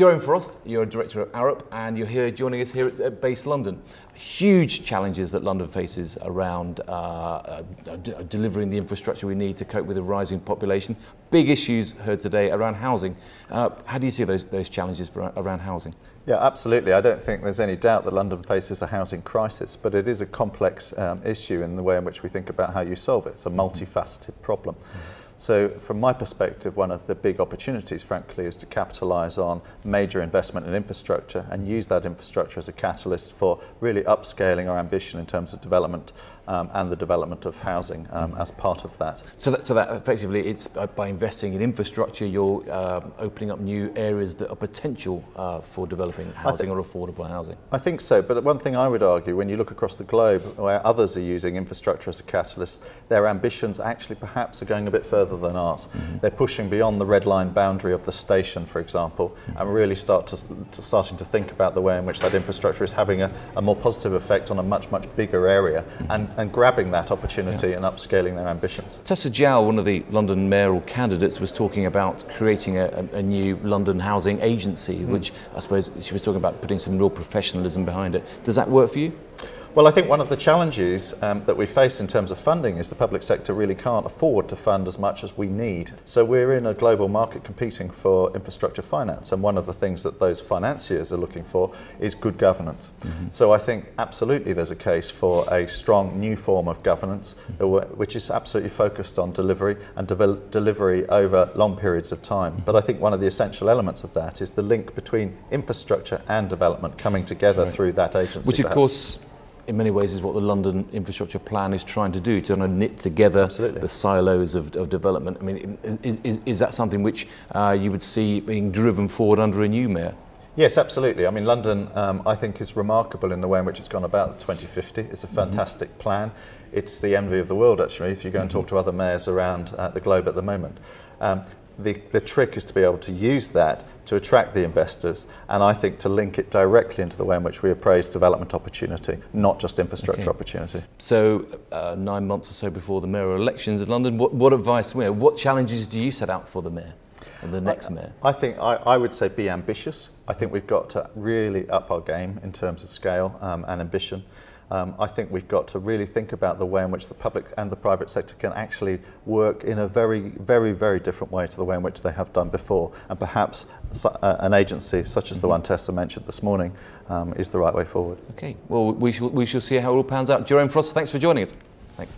Jerome Frost, you're a director at Arup, and you're here joining us here at Base London. Huge challenges that London faces around delivering the infrastructure we need to cope with a rising population. Big issues heard today around housing. How do you see those challenges around housing? Yeah, absolutely. I don't think there's any doubt that London faces a housing crisis, but it is a complex issue in the way in which we think about how you solve it. It's a multifaceted problem. So from my perspective, one of the big opportunities, frankly, is to capitalise on major investment in infrastructure and use that infrastructure as a catalyst for really upscaling our ambition in terms of development and the development of housing as part of that. So that effectively, it's by investing in infrastructure, you're opening up new areas that are potential for developing housing or affordable housing. I think so, but one thing I would argue, when you look across the globe where others are using infrastructure as a catalyst, their ambitions actually perhaps are going a bit further than ours. They're pushing beyond the red line boundary of the station, for example, and really starting to think about the way in which that infrastructure is having a more positive effect on a much bigger area and grabbing that opportunity and upscaling their ambitions. Tessa Jowell, one of the London mayoral candidates, was talking about creating a new London housing agency, which I suppose she was talking about putting some real professionalism behind it. Does that work for you? Well, I think one of the challenges that we face in terms of funding is the public sector really can't afford to fund as much as we need. So we're in a global market competing for infrastructure finance, and one of the things that those financiers are looking for is good governance. So I think absolutely there's a case for a strong new form of governance which is absolutely focused on delivery and delivery over long periods of time. But I think one of the essential elements of that is the link between infrastructure and development coming together through that agency. Which of course in many ways is what the London infrastructure plan is trying to do, to knit together the silos of development. I mean, is that something which you would see being driven forward under a new mayor? Yes, absolutely. I mean, London, I think, is remarkable in the way in which it's gone about 2050. It's a fantastic plan. It's the envy of the world, actually, if you go and talk to other mayors around the globe at the moment. The trick is to be able to use that to attract the investors, and I think to link it directly into the way in which we appraise development opportunity, not just infrastructure opportunity. So 9 months or so before the mayoral elections in London, what advice, what challenges do you set out for the mayor and the next mayor? I think I would say be ambitious. I think we've got to really up our game in terms of scale and ambition. I think we've got to really think about the way in which the public and the private sector can actually work in a very different way to the way in which they have done before. And perhaps an agency such as the one Tessa mentioned this morning is the right way forward. Okay, well, we shall see how it all pans out. Jerome Frost, thanks for joining us. Thanks.